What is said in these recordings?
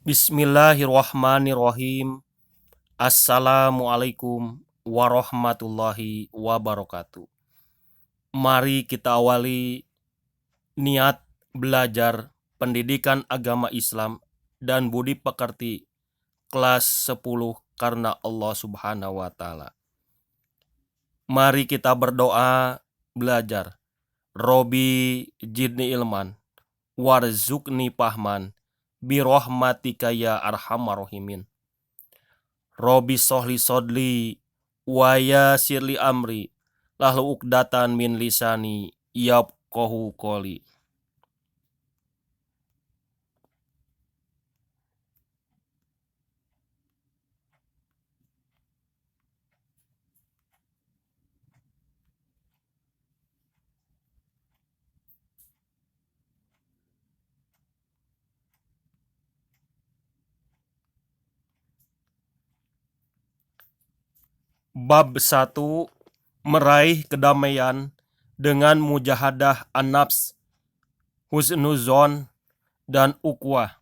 Bismillahirrahmanirrahim. Assalamualaikum warahmatullahi wabarakatuh. Mari kita awali niat belajar pendidikan agama Islam dan budi pekerti kelas 10 karena Allah Subhanahu wa taala. Mari kita berdoa belajar. Robi jidni ilman warzukni pahman birahmatika ya arhamar rahimin. Robi sohli sodli wa yasirli amri lahu uqdatan min lisani yafqahu qoli. Bab 1, meraih kedamaian dengan mujahadah an-nafs, husnuzon, dan ukhuwah.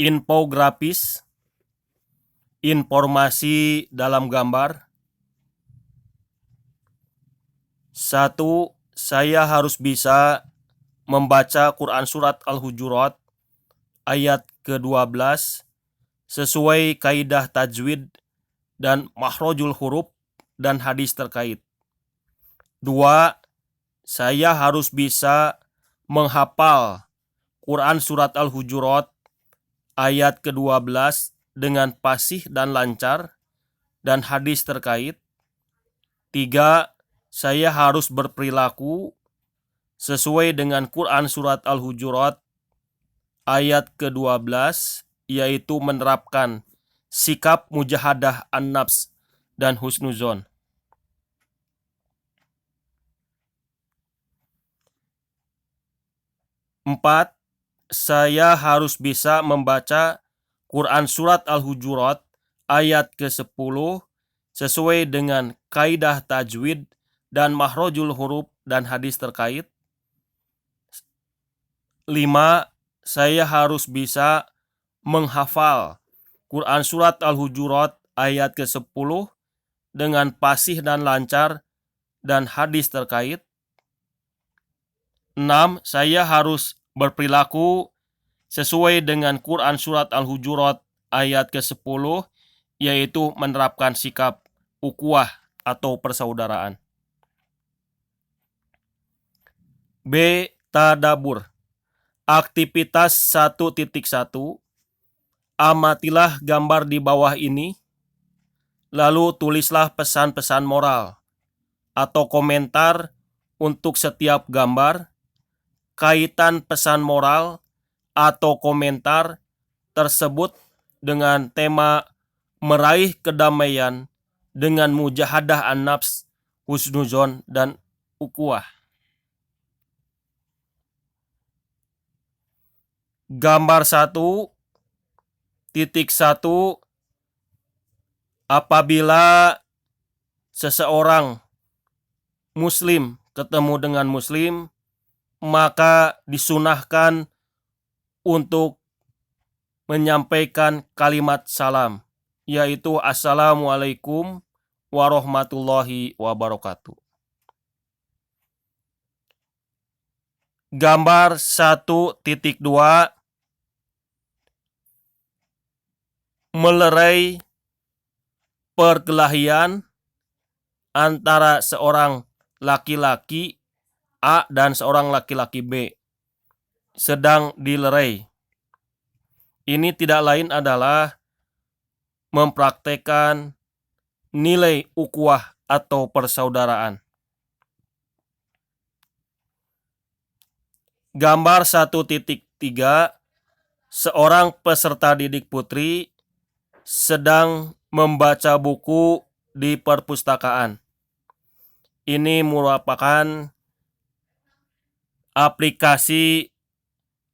Infografis, informasi dalam gambar. 1. Saya harus bisa membaca Quran Surat Al-Hujurat ayat ke-12 sesuai kaidah tajwid dan makhrajul huruf dan hadis terkait. 2. Saya harus bisa menghafal Quran Surat Al-Hujurat ayat ke-12 dengan fasih dan lancar dan hadis terkait. 3. Saya harus berperilaku sesuai dengan Quran Surat Al-Hujurat ayat ke-12, yaitu menerapkan sikap mujahadah an-nafs dan husnuzon. 4. Saya harus bisa membaca Quran Surat Al-Hujurat ayat ke-10 sesuai dengan kaidah tajwid dan makhrajul huruf dan hadis terkait. 5. Saya harus bisa menghafal Quran Surat Al-Hujurat ayat ke-10 dengan fasih dan lancar dan hadis terkait. 6. Saya harus berperilaku sesuai dengan Quran Surat Al-Hujurat ayat ke-10, yaitu menerapkan sikap ukhuwah atau persaudaraan. B. Tadabur. Aktivitas 1.1. Amatilah gambar di bawah ini, lalu tulislah pesan-pesan moral atau komentar untuk setiap gambar. Kaitan pesan moral atau komentar tersebut dengan tema meraih kedamaian dengan mujahadah an-nafs, husnuzon, dan ukhuwah. Gambar 1.1. Apabila seseorang muslim ketemu dengan muslim, maka disunahkan untuk menyampaikan kalimat salam, yaitu Assalamualaikum warahmatullahi wabarakatuh. Gambar 1.2. Melerai perkelahian antara seorang laki-laki A dan seorang laki-laki B sedang dilerai. Ini tidak lain adalah mempraktekkan nilai ukhuwah atau persaudaraan. Gambar 1.3. Seorang peserta didik putri sedang membaca buku di perpustakaan. Ini merupakan aplikasi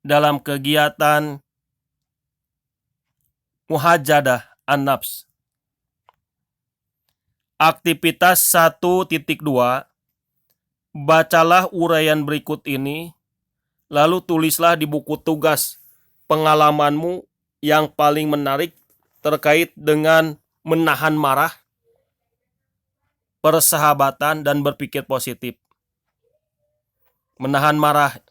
dalam kegiatan muhajadah an-nafs. Aktivitas 1.2. Bacalah uraian berikut ini, Lalu tulislah di buku tugas pengalamanmu yang paling menarik terkait dengan menahan marah, persahabatan, dan berpikir positif. Menahan marah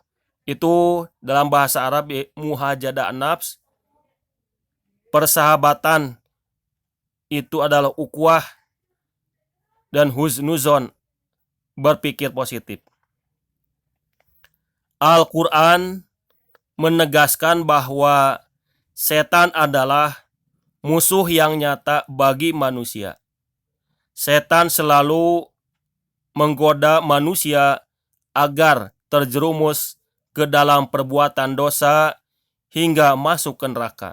itu dalam bahasa Arab muhajadah nafs. Persahabatan itu adalah ukhuwah, dan husnuzon, berpikir positif. Al-Quran menegaskan bahwa setan adalah musuh yang nyata bagi manusia. Setan selalu menggoda manusia agar terjerumus ke dalam perbuatan dosa hingga masuk ke neraka.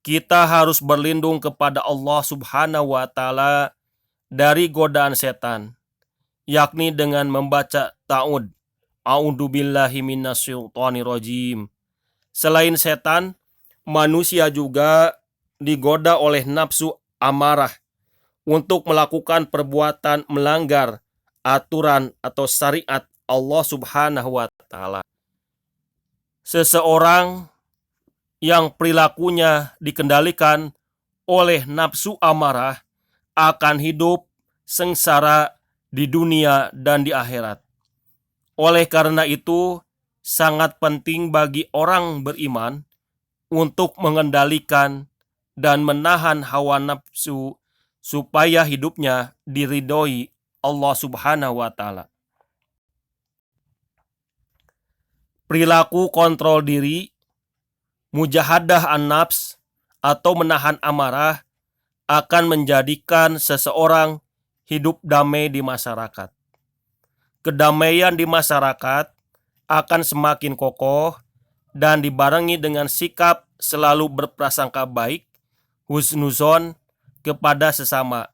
Kita harus berlindung kepada Allah Subhanahu wa Ta'ala dari godaan setan, yakni dengan membaca ta'ud, a'udzubillahi minasyaitonirrajim. Selain setan, manusia juga digoda oleh nafsu amarah untuk melakukan perbuatan melanggar aturan atau syariat Allah Subhanahu wa Ta'ala. Seseorang yang perilakunya dikendalikan oleh nafsu amarah akan hidup sengsara di dunia dan di akhirat. Oleh karena itu, sangat penting bagi orang beriman untuk mengendalikan dan menahan hawa nafsu supaya hidupnya diridhoi Allah Subhanahu wa Ta'ala. Perilaku kontrol diri, mujahadah an-nafs atau menahan amarah akan menjadikan seseorang hidup damai di masyarakat. Kedamaian di masyarakat akan semakin kokoh dan dibarengi dengan sikap selalu berprasangka baik, husnuzon kepada sesama,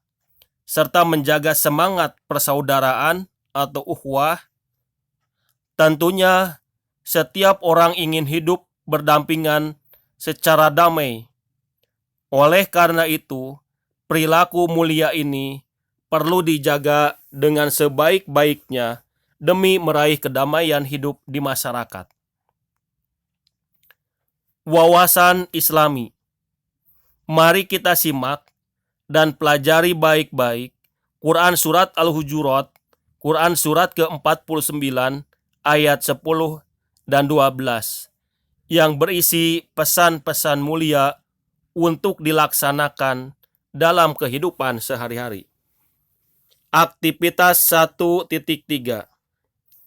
serta menjaga semangat persaudaraan atau ukhuwah. Tentunya setiap orang ingin hidup berdampingan secara damai. Oleh karena itu, perilaku mulia ini perlu dijaga dengan sebaik-baiknya demi meraih kedamaian hidup di masyarakat. Wawasan Islami. Mari kita simak dan pelajari baik-baik Quran Surat Al-Hujurat, Quran Surat ke-49 ayat 10 dan 12 yang berisi pesan-pesan mulia untuk dilaksanakan dalam kehidupan sehari-hari. Aktivitas 1.3.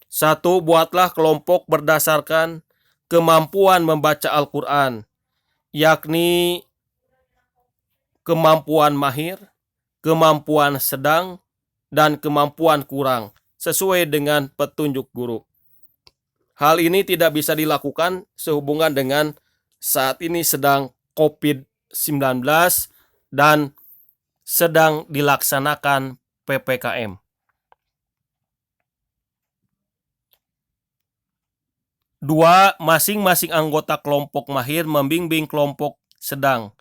1. Buatlah kelompok berdasarkan kemampuan membaca Al-Quran, yakni kemampuan mahir, kemampuan sedang, dan kemampuan kurang, sesuai dengan petunjuk guru. Hal ini tidak bisa dilakukan sehubungan dengan saat ini sedang COVID-19 dan sedang dilaksanakan PPKM. 2. Masing-masing anggota kelompok mahir membimbing kelompok sedang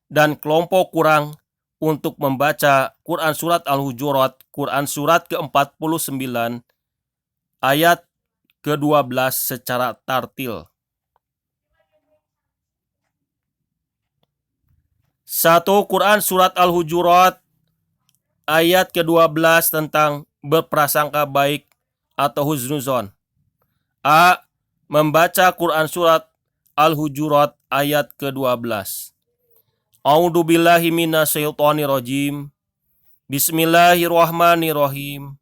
dan kelompok kurang untuk membaca Quran Surat Al-Hujurat, Quran Surat ke-49 ayat ke-12 secara tartil. 1. Quran Surat Al-Hujurat ayat ke-12 tentang berprasangka baik atau husnuzon. A. Membaca Quran Surat Al-Hujurat ayat ke-12. A'udzubillahi minasyaitonirrajim. Bismillahirrahmanirrahim.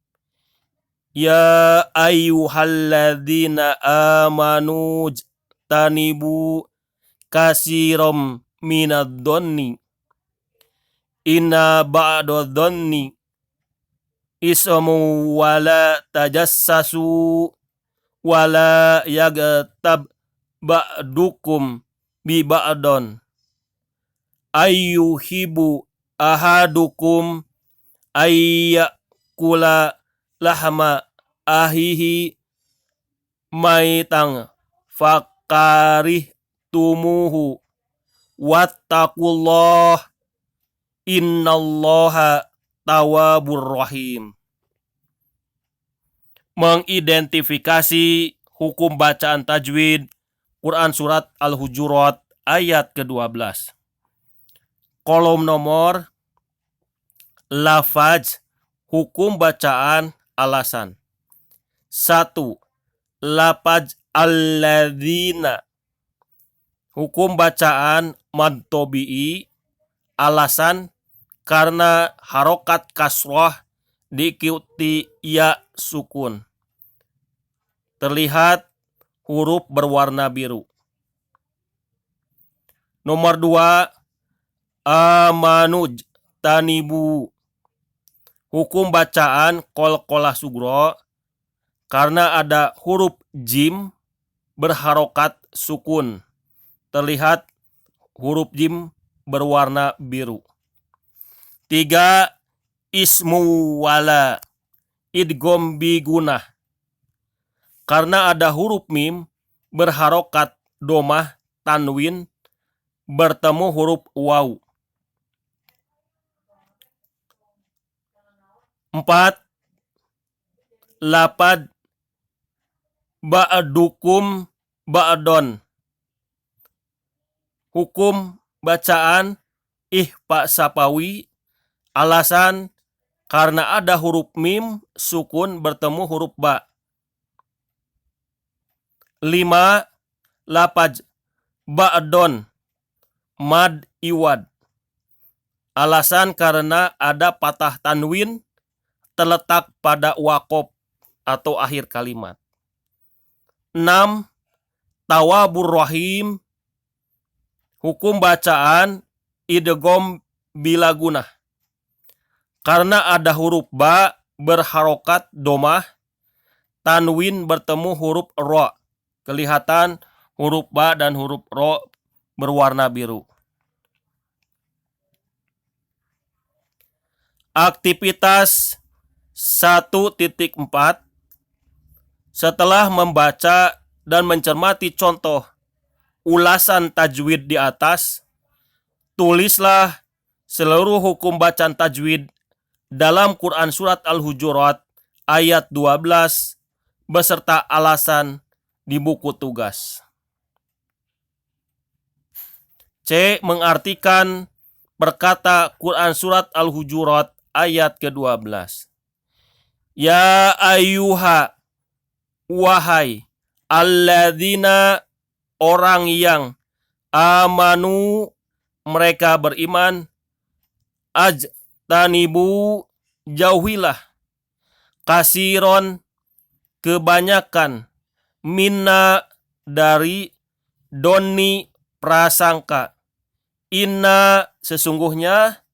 Ya ayyuhalladzina amanu tanibu kasiram minadh-dhonni inna ba'dadh-dhonni ismu wala tajassasu wala yaghtab ba'dukum bi ba'don ayyuhibu ahadukum ayyakula lahma ahihi maitang fakarih tumuhu wattaqullah innallaha tawwabur rahim. Mengidentifikasi hukum bacaan tajwid Quran Surat Al-Hujurat ayat ke-12. Kolom nomor lafaz hukum bacaan alasan. 1. Lafaz alladzina hukum bacaan mad tobi'i alasan karena harokat kasroh diikuti ya sukun. Terlihat huruf berwarna biru. Nomor 2, amanuj tanibu hukum bacaan qalqalah sugro karena ada huruf jim berharokat sukun. Terlihat huruf jim berwarna biru. 3. Ismu wala idgham bigunah karena ada huruf mim berharokat domah tanwin bertemu huruf waw. 4. Lapad ba'dukum ba'don hukum bacaan ihfa sapawi alasan karena ada huruf mim sukun bertemu huruf ba. 5. Lapad ba'don mad iwad alasan karena ada patah tanwin terletak pada wakof atau akhir kalimat. 6. Tawabur rahim hukum bacaan idgham bila gunah karena ada huruf ba berharokat domah tanwin bertemu huruf ro. Kelihatan huruf ba dan huruf ro berwarna biru. Aktivitas 1.4. Setelah membaca dan mencermati contoh ulasan tajwid di atas, tulislah seluruh hukum bacaan tajwid dalam Quran Surat Al-Hujurat ayat 12 beserta alasan di buku tugas. C. Mengartikan perkata Quran Surat Al-Hujurat ayat ke-12. Ya ayyuha, wahai alladzina orang yang amanu mereka beriman, ajtanibu jauhilah kasiron kebanyakan minna dari doni prasangka, inna sesungguhnya,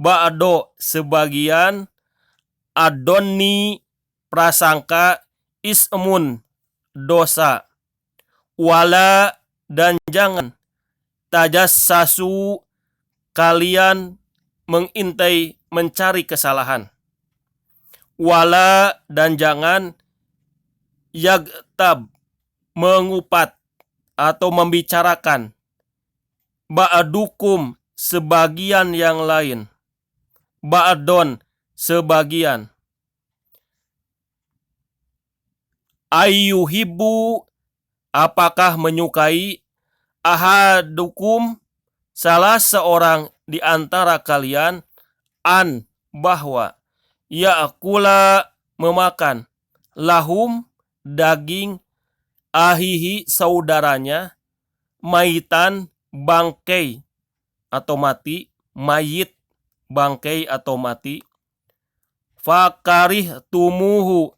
ba'do sebagian, adoni prasangka, ismun dosa, wala dan jangan, tajassasu kalian mengintai mencari kesalahan, wala dan jangan, yagtab mengupat atau membicarakan, ba'dukum sebagian yang lain, ba'don sebagian, ayyuhibbu apakah menyukai, ahadukum salah seorang di antara kalian, an bahwa, ya'kula memakan, lahum daging, ahihi saudaranya, maitan bangkai atau mati, mayit bangkai atau mati, fakarih tumuhu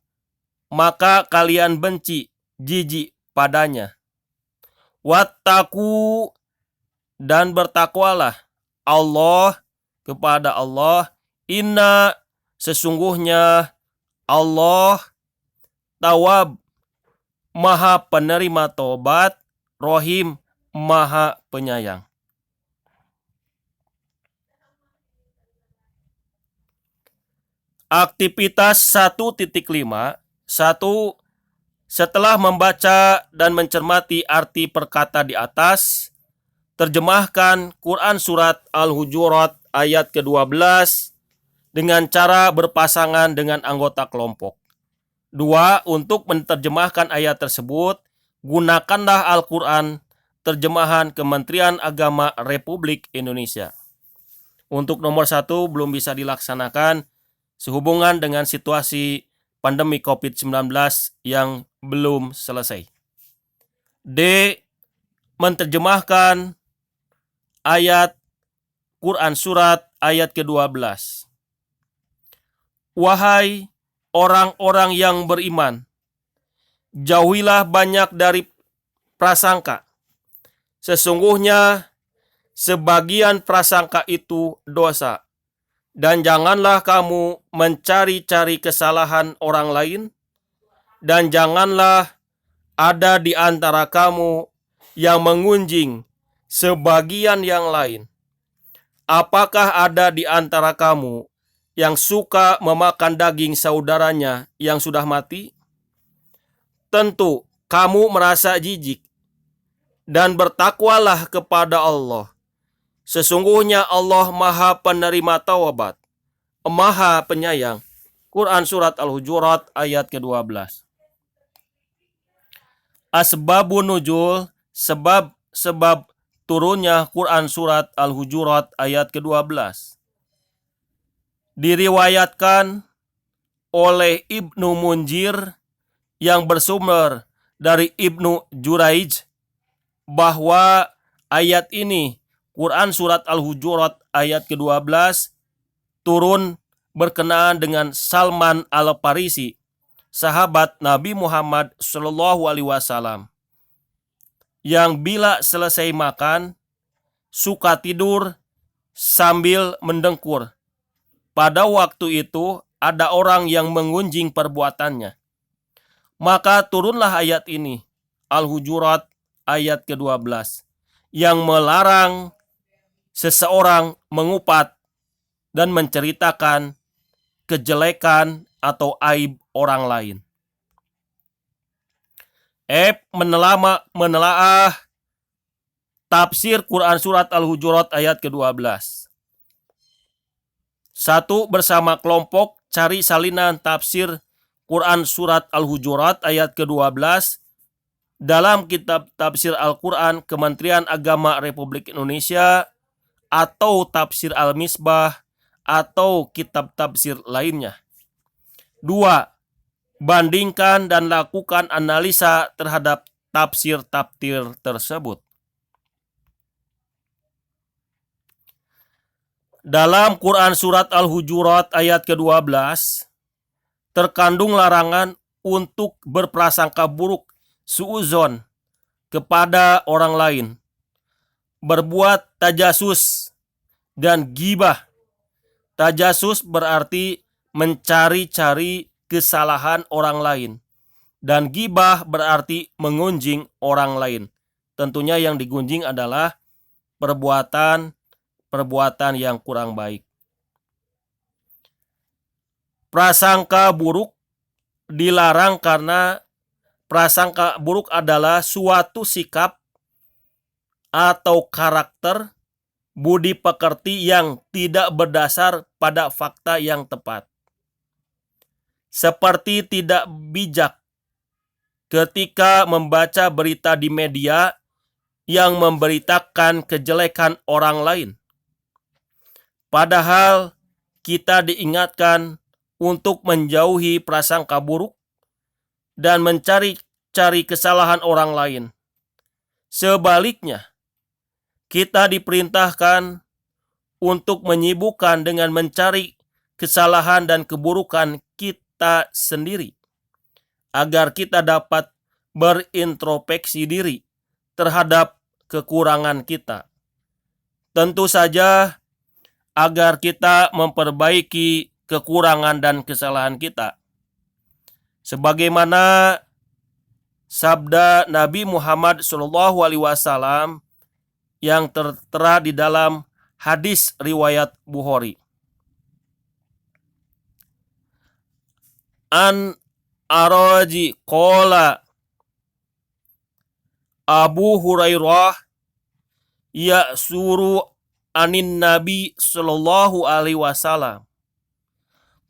maka kalian benci, jijik padanya, wattaku dan bertakwalah Allah kepada Allah, inna sesungguhnya Allah tawab maha penerima tobat, rohim maha penyayang. Aktivitas 1.5. 1. Setelah membaca dan mencermati arti perkata di atas, terjemahkan Quran Surat Al-Hujurat ayat ke-12 dengan cara berpasangan dengan anggota kelompok. 2. Untuk menerjemahkan ayat tersebut, gunakanlah Al-Quran terjemahan Kementerian Agama Republik Indonesia. Untuk nomor 1 belum bisa dilaksanakan sehubungan dengan situasi pandemi COVID-19 yang belum selesai. D. Menerjemahkan ayat Quran Surat ayat ke-12. Wahai orang-orang yang beriman, jauhilah banyak dari prasangka. Sesungguhnya sebagian prasangka itu dosa. Dan janganlah kamu mencari-cari kesalahan orang lain, dan janganlah ada di antara kamu yang mengunjing sebagian yang lain. Apakah ada di antara kamu yang suka memakan daging saudaranya yang sudah mati? Tentu kamu merasa jijik, dan bertakwalah kepada Allah. Sesungguhnya Allah Maha Penerima Taubat, Maha Penyayang. Quran Surat Al-Hujurat ayat ke-12. Asbabun nuzul, sebab turunnya Quran Surat Al-Hujurat ayat ke-12. Diriwayatkan oleh Ibnu Munzir yang bersumber dari Ibnu Juraij bahwa ayat ini, Quran Surat Al-Hujurat ayat ke-12, turun berkenaan dengan Salman Al-Farisi, sahabat Nabi Muhammad SAW, yang bila selesai makan suka tidur sambil mendengkur. Pada waktu itu ada orang yang mengunjing perbuatannya. Maka turunlah ayat ini, Al-Hujurat ayat ke-12, yang melarang seseorang mengupat dan menceritakan kejelekan atau aib orang lain. Menelaah tafsir Quran Surat Al-Hujurat ayat ke-12. 1. Bersama kelompok cari salinan tafsir Quran Surat Al-Hujurat ayat ke-12 dalam kitab tafsir Al-Quran Kementerian Agama Republik Indonesia atau tafsir Al-Misbah atau kitab tafsir lainnya. 2. Bandingkan dan lakukan analisa terhadap tafsir-tafsir tersebut. Dalam Quran Surat Al-Hujurat ayat ke-12, terkandung larangan untuk berprasangka buruk, suuzon, kepada orang lain, berbuat tajasus, dan gibah. Tajasus berarti mencari-cari kesalahan orang lain, dan gibah berarti mengunjing orang lain. Tentunya yang digunjing adalah perbuatan yang kurang baik. Prasangka buruk dilarang karena prasangka buruk adalah suatu sikap atau karakter budi pekerti yang tidak berdasar pada fakta yang tepat. Seperti tidak bijak ketika membaca berita di media yang memberitakan kejelekan orang lain. Padahal kita diingatkan untuk menjauhi prasangka buruk dan mencari-cari kesalahan orang lain. Sebaliknya, kita diperintahkan untuk menyibukkan dengan mencari kesalahan dan keburukan kita sendiri, agar kita dapat berintrospeksi diri terhadap kekurangan kita. Tentu saja agar kita memperbaiki kekurangan dan kesalahan kita. Sebagaimana sabda Nabi Muhammad SAW yang tertera di dalam hadis riwayat Bukhari. An Araji qala Abu Hurairah ya'suru anin Nabi sallallahu alaihi wasallam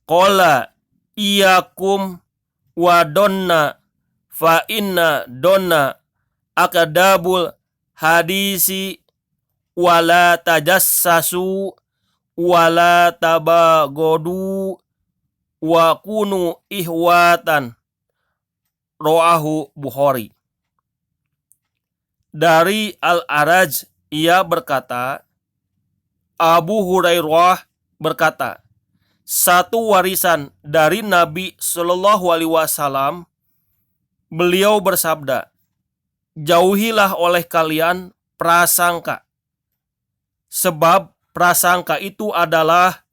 qala iyakum wa donna fa inna donna akadabul hadisi wala tajassasu wala tabagodu wa kunu ihwatan. Rawahu Bukhari. Dari Al-Araj ia berkata, Abu Hurairah berkata, satu warisan dari Nabi Shallallahu Alaihi Wasallam, beliau bersabda, jauhilah oleh kalian prasangka, sebab prasangka itu adalah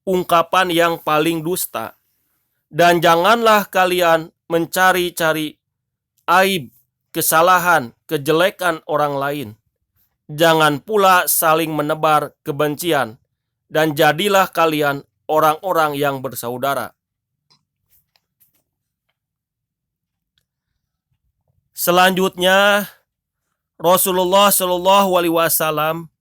ungkapan yang paling dusta, dan janganlah kalian mencari-cari aib, kesalahan, kejelekan orang lain. Jangan pula saling menebar kebencian, dan jadilah kalian orang-orang yang bersaudara. Selanjutnya, Rasulullah Shallallahu Alaihi Wasallam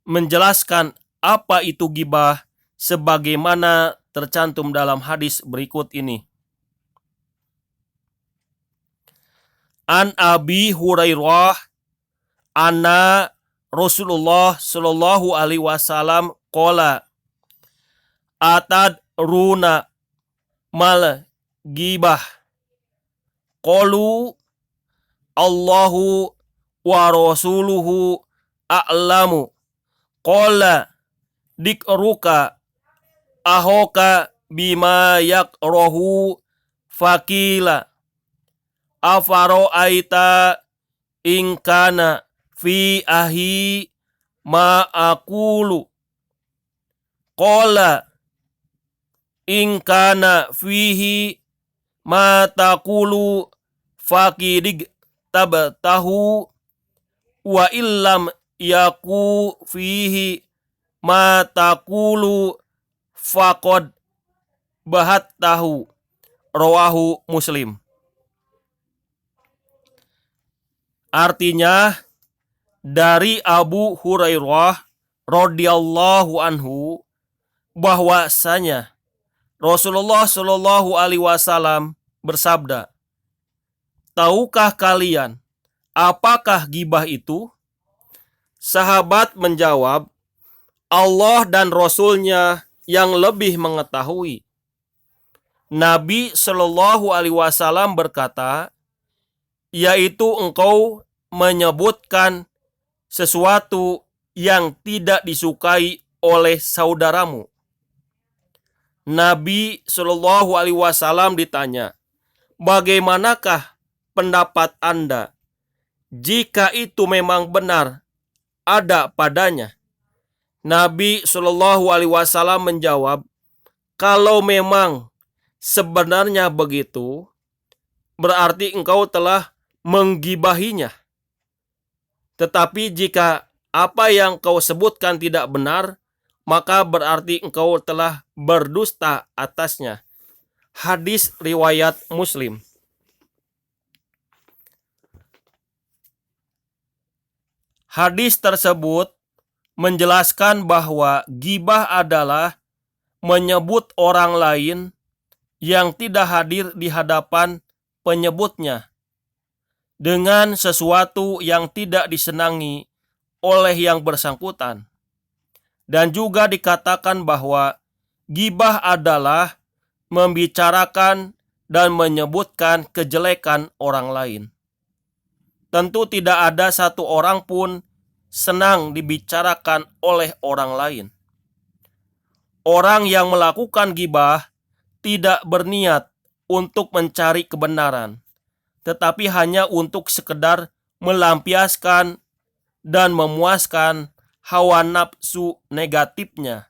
menjelaskan apa itu ghibah sebagaimana tercantum dalam hadis berikut ini. An Abi Hurairah anna Rasulullah Shallallahu Alaihi Wasallam qala atad runa mal ghibah qalu Allahu wa rasuluhu a'lamu qala dikruka ahoka bima yakrahu fakila afaro'aita ingkana fi ahi ma aqulu qala ingkana fihi ma taqulu faqidig tabtahu wa illam yaku fihi ma taqulu faqad bahattahu. Rawahu Muslim. Artinya, dari Abu Hurairah radhiyallahu anhu bahwasanya Rasulullah Shallallahu Alaihi Wasallam bersabda, tahukah kalian apakah ghibah itu? Sahabat menjawab, Allah dan Rasul-Nya yang lebih mengetahui. Nabi Shallallahu Alaihi Wasallam berkata, yaitu engkau menyebutkan sesuatu yang tidak disukai oleh saudaramu. Nabi Shallallahu Alaihi Wasallam ditanya, bagaimanakah pendapat Anda jika itu memang benar ada padanya? Nabi Shallallahu Alaihi Wasallam menjawab, kalau memang sebenarnya begitu, berarti engkau telah menggibahinya. Tetapi jika apa yang kau sebutkan tidak benar, maka berarti engkau telah berdusta atasnya. Hadis riwayat Muslim. Hadis tersebut menjelaskan bahwa ghibah adalah menyebut orang lain yang tidak hadir di hadapan penyebutnya dengan sesuatu yang tidak disenangi oleh yang bersangkutan. Dan juga dikatakan bahwa ghibah adalah membicarakan dan menyebutkan kejelekan orang lain. Tentu tidak ada satu orang pun senang dibicarakan oleh orang lain. Orang yang melakukan ghibah tidak berniat untuk mencari kebenaran, tetapi hanya untuk sekedar melampiaskan dan memuaskan hawa nafsu negatifnya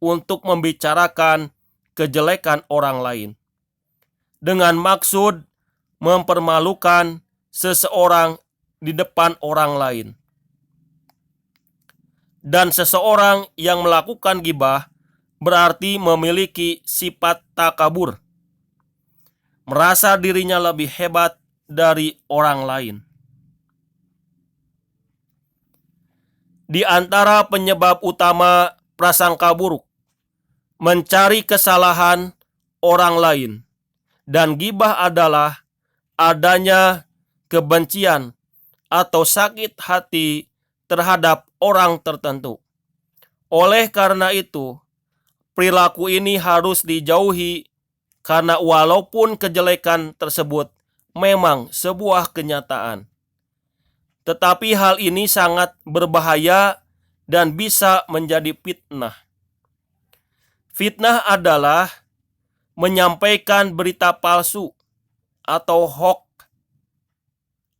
untuk membicarakan kejelekan orang lain dengan maksud mempermalukan seseorang di depan orang lain. Dan seseorang yang melakukan ghibah berarti memiliki sifat takabur, merasa dirinya lebih hebat dari orang lain. Di antara penyebab utama prasangka buruk, mencari kesalahan orang lain Dan gibah adalah adanya kebencian atau sakit hati terhadap orang tertentu. Oleh karena itu, perilaku ini harus dijauhi karena walaupun kejelekan tersebut memang sebuah kenyataan, tetapi hal ini sangat berbahaya dan bisa menjadi fitnah. Fitnah adalah menyampaikan berita palsu atau hoax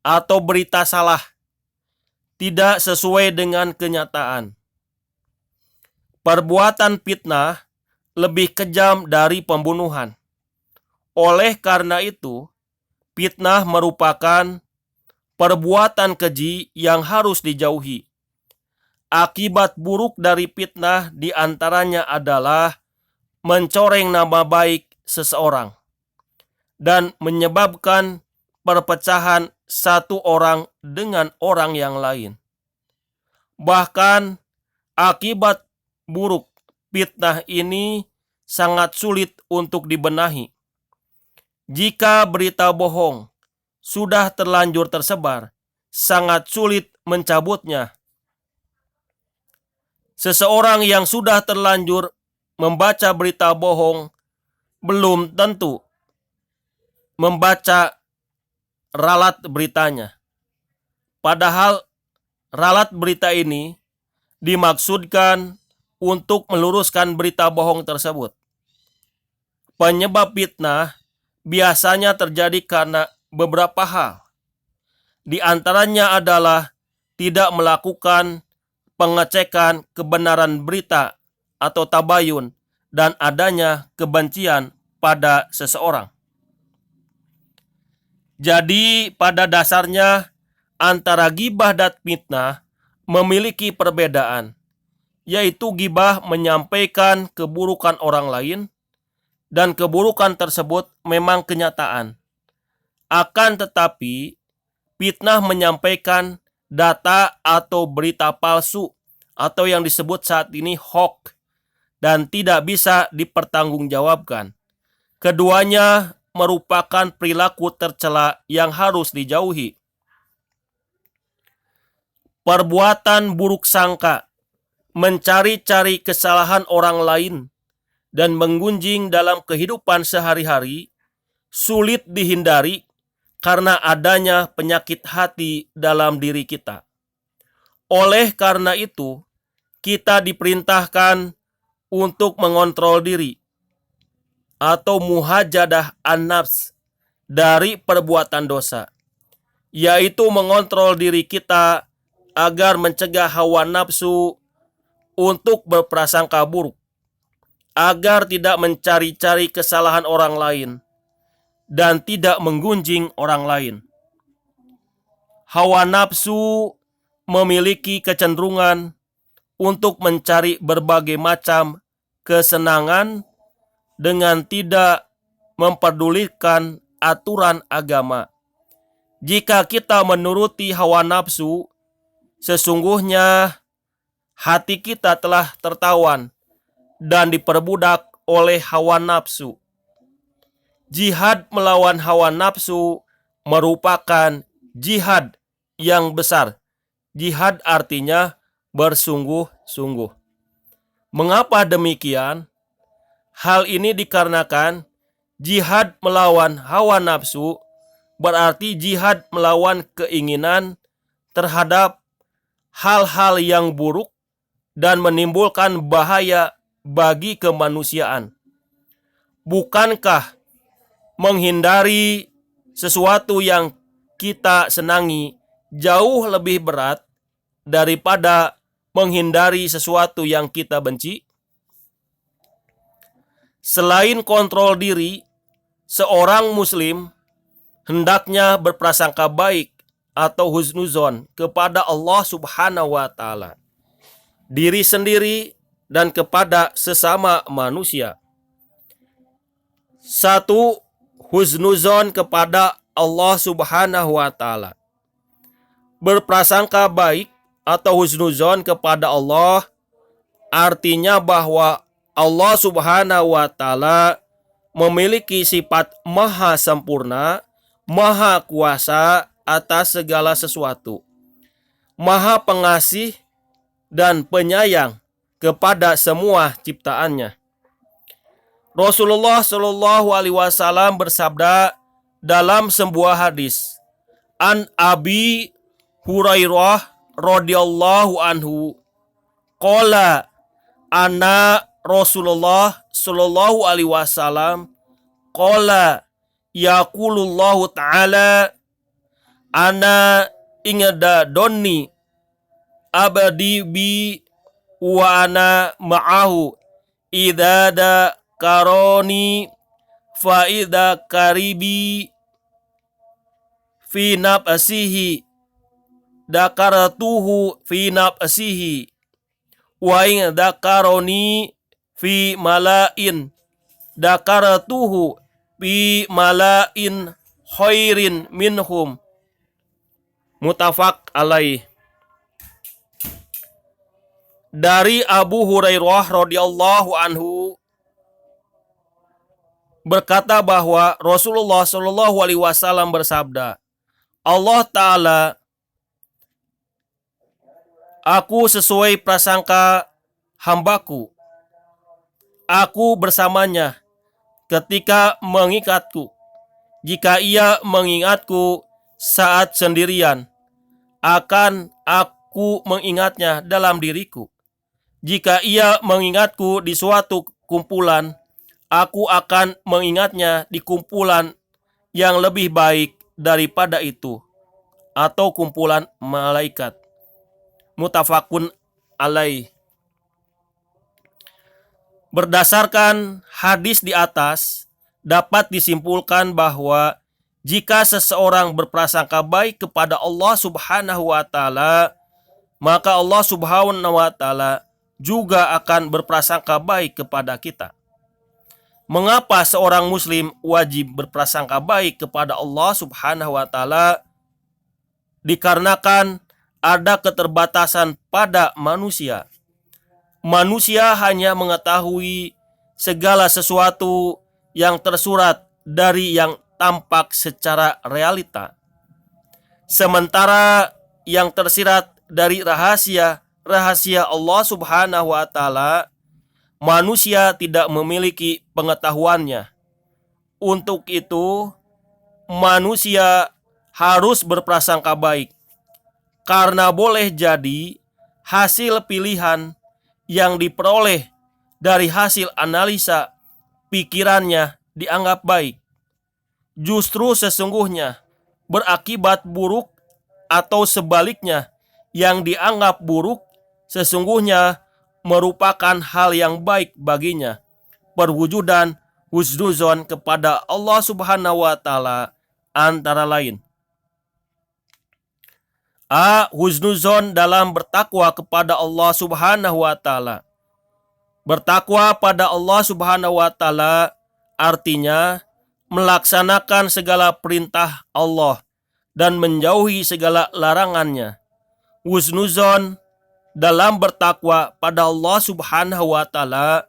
atau berita salah, tidak sesuai dengan kenyataan. Perbuatan fitnah lebih kejam dari pembunuhan. Oleh karena itu, fitnah merupakan perbuatan keji yang harus dijauhi. Akibat buruk dari fitnah diantaranya adalah mencoreng nama baik seseorang dan menyebabkan perpecahan satu orang dengan orang yang lain. Bahkan akibat buruk fitnah ini sangat sulit untuk dibenahi. Jika berita bohong sudah terlanjur tersebar, sangat sulit mencabutnya. Seseorang yang sudah terlanjur membaca berita bohong belum tentu membaca ralat beritanya. Padahal ralat berita ini dimaksudkan untuk meluruskan berita bohong tersebut. Penyebab fitnah biasanya terjadi karena beberapa hal. Di antaranya adalah tidak melakukan pengecekan kebenaran berita atau tabayun dan adanya kebencian pada seseorang. Jadi pada dasarnya antara gibah dan fitnah memiliki perbedaan, yaitu gibah menyampaikan keburukan orang lain dan keburukan tersebut memang kenyataan. Akan tetapi, fitnah menyampaikan data atau berita palsu atau yang disebut saat ini hoax dan tidak bisa dipertanggungjawabkan. Keduanya merupakan perilaku tercela yang harus dijauhi. Perbuatan buruk sangka, mencari-cari kesalahan orang lain, dan menggunjing dalam kehidupan sehari-hari sulit dihindari karena adanya penyakit hati dalam diri kita. Oleh karena itu, kita diperintahkan untuk mengontrol diri atau muhajadah an-nafs dari perbuatan dosa, yaitu mengontrol diri kita agar mencegah hawa nafsu untuk berprasangka buruk, agar tidak mencari-cari kesalahan orang lain dan tidak menggunjing orang lain. Hawa nafsu memiliki kecenderungan untuk mencari berbagai macam kesenangan dengan tidak memperdulikan aturan agama. Jika kita menuruti hawa nafsu, sesungguhnya hati kita telah tertawan dan diperbudak oleh hawa nafsu. Jihad melawan hawa nafsu merupakan jihad yang besar. Jihad artinya bersungguh-sungguh. Mengapa demikian? Hal ini dikarenakan jihad melawan hawa nafsu berarti jihad melawan keinginan terhadap hal-hal yang buruk dan menimbulkan bahaya bagi kemanusiaan. Bukankah menghindari sesuatu yang kita senangi jauh lebih berat daripada menghindari sesuatu yang kita benci? Selain kontrol diri, seorang muslim hendaknya berprasangka baik atau husnuzon kepada Allah Subhanahu wa taala, diri sendiri dan kepada sesama manusia. 1. Husnuzon kepada Allah Subhanahu wa taala. Berprasangka baik atau husnuzon kepada Allah artinya bahwa Allah Subhanahu wa taala memiliki sifat maha sempurna, maha kuasa atas segala sesuatu, maha pengasih dan penyayang kepada semua ciptaannya. Rasulullah Shallallahu Alaihi Wasallam bersabda dalam sebuah hadis, An Abi Hurairah radhiyallahu anhu, qala ana Rasulullah Shallallahu Alaihi Wasallam, qala yaqulullahu ta'ala, ana ingada donni abadi bi wa ana ma'ahu idada karoni faida karibi fi nafsihi dakaratuhu fi nafsihi wa in dakaroni fi malain dakaratuhu fi malain khairin minhum. Muttafaq alaih. Dari Abu Hurairah radhiyallahu anhu berkata bahwa Rasulullah Shallallahu Alaihi Wasallam bersabda, Allah Ta'ala, aku sesuai prasangka hambaku, aku bersamanya ketika mengikatku. Jika ia mengingatku saat sendirian, akan aku mengingatnya dalam diriku. Jika ia mengingatku di suatu kumpulan, aku akan mengingatnya di kumpulan yang lebih baik daripada itu, atau kumpulan malaikat. Muttafaqun alaih. Berdasarkan hadis di atas, dapat disimpulkan bahwa jika seseorang berprasangka baik kepada Allah Subhanahu wa Ta'ala, maka Allah Subhanahu wa Ta'ala juga akan berprasangka baik kepada kita. Mengapa seorang muslim wajib berprasangka baik kepada Allah Subhanahu wa Ta'ala? Dikarenakan ada keterbatasan pada manusia. Manusia hanya mengetahui segala sesuatu yang tersurat dari yang tampak secara realita, sementara yang tersirat dari rahasia Allah Subhanahu wa Ta'ala, manusia tidak memiliki pengetahuannya. Untuk itu, manusia harus berprasangka baik, karena boleh jadi hasil pilihan yang diperoleh dari hasil analisa pikirannya dianggap baik, justru sesungguhnya berakibat buruk, atau sebaliknya, yang dianggap buruk sesungguhnya merupakan hal yang baik baginya. Perwujudan husnuzon kepada Allah Subhanahu wa Ta'ala antara lain: A. Husnuzon dalam bertakwa kepada Allah Subhanahu wa Ta'ala. Bertakwa pada Allah Subhanahu wa Ta'ala artinya melaksanakan segala perintah Allah dan menjauhi segala larangannya. Husnuzon dalam bertakwa pada Allah Subhanahu wa Ta'ala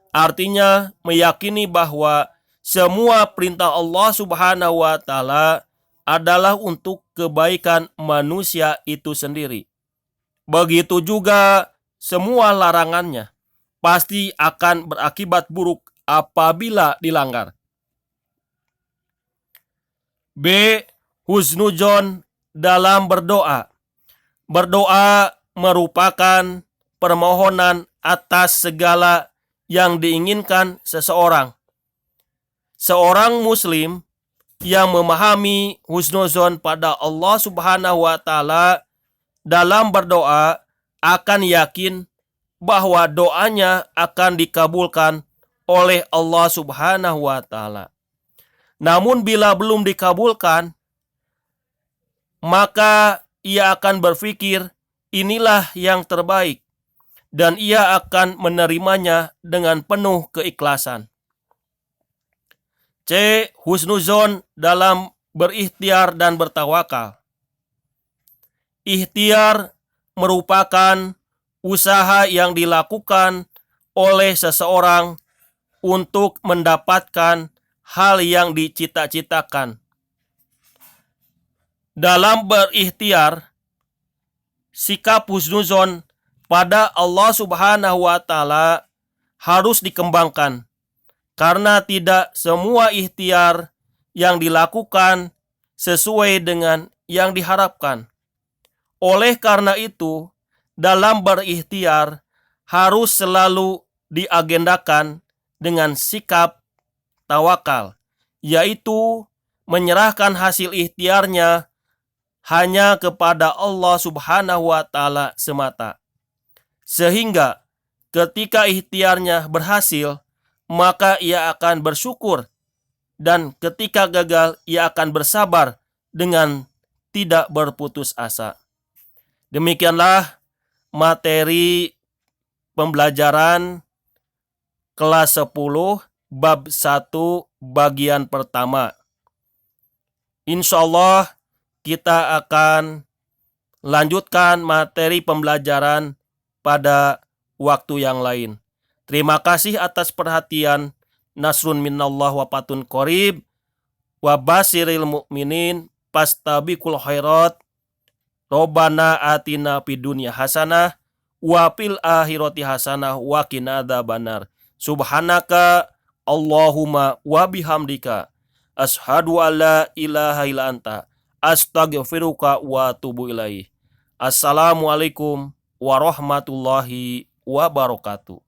artinya meyakini bahwa semua perintah Allah Subhanahu wa Ta'ala adalah untuk kebaikan manusia itu sendiri. Begitu juga semua larangannya pasti akan berakibat buruk apabila dilanggar. B. Husnuzon dalam berdoa. Berdoa merupakan permohonan atas segala yang diinginkan seseorang. Seorang muslim yang memahami husnuzon pada Allah Subhanahu wa Ta'ala dalam berdoa akan yakin bahwa doanya akan dikabulkan oleh Allah Subhanahu wa Ta'ala. Namun bila belum dikabulkan, maka ia akan berpikir inilah yang terbaik, dan ia akan menerimanya dengan penuh keikhlasan. C. Husnuzon dalam berikhtiar dan bertawakal. Ikhtiar merupakan usaha yang dilakukan oleh seseorang untuk mendapatkan hal yang dicita-citakan. Dalam berikhtiar, sikap husnuzon pada Allah Subhanahu wa Ta'ala harus dikembangkan, karena tidak semua ikhtiar yang dilakukan sesuai dengan yang diharapkan. Oleh karena itu, dalam berikhtiar harus selalu diagendakan dengan sikap tawakal, yaitu menyerahkan hasil ikhtiarnya hanya kepada Allah Subhanahu wa Ta'ala semata. Sehingga ketika ikhtiarnya berhasil, maka ia akan bersyukur, dan ketika gagal ia akan bersabar dengan tidak berputus asa. Demikianlah materi pembelajaran kelas 10 bab 1 bagian pertama. Insya Allah kita akan lanjutkan materi pembelajaran pada waktu yang lain. Terima kasih atas perhatian. Nasrun minallah wa fatun qorib wa basiril mu'minin fastabiqul khairat. Robbana atina fid dunya hasanah wa fil akhirati hasanah wa qina adzabannar. Subhanaka Allahumma wa bihamdika asyhadu an la ilaha illa anta astaghfiruka wa atubu ilaih. Assalamualaikum warahmatullahi wabarakatuh.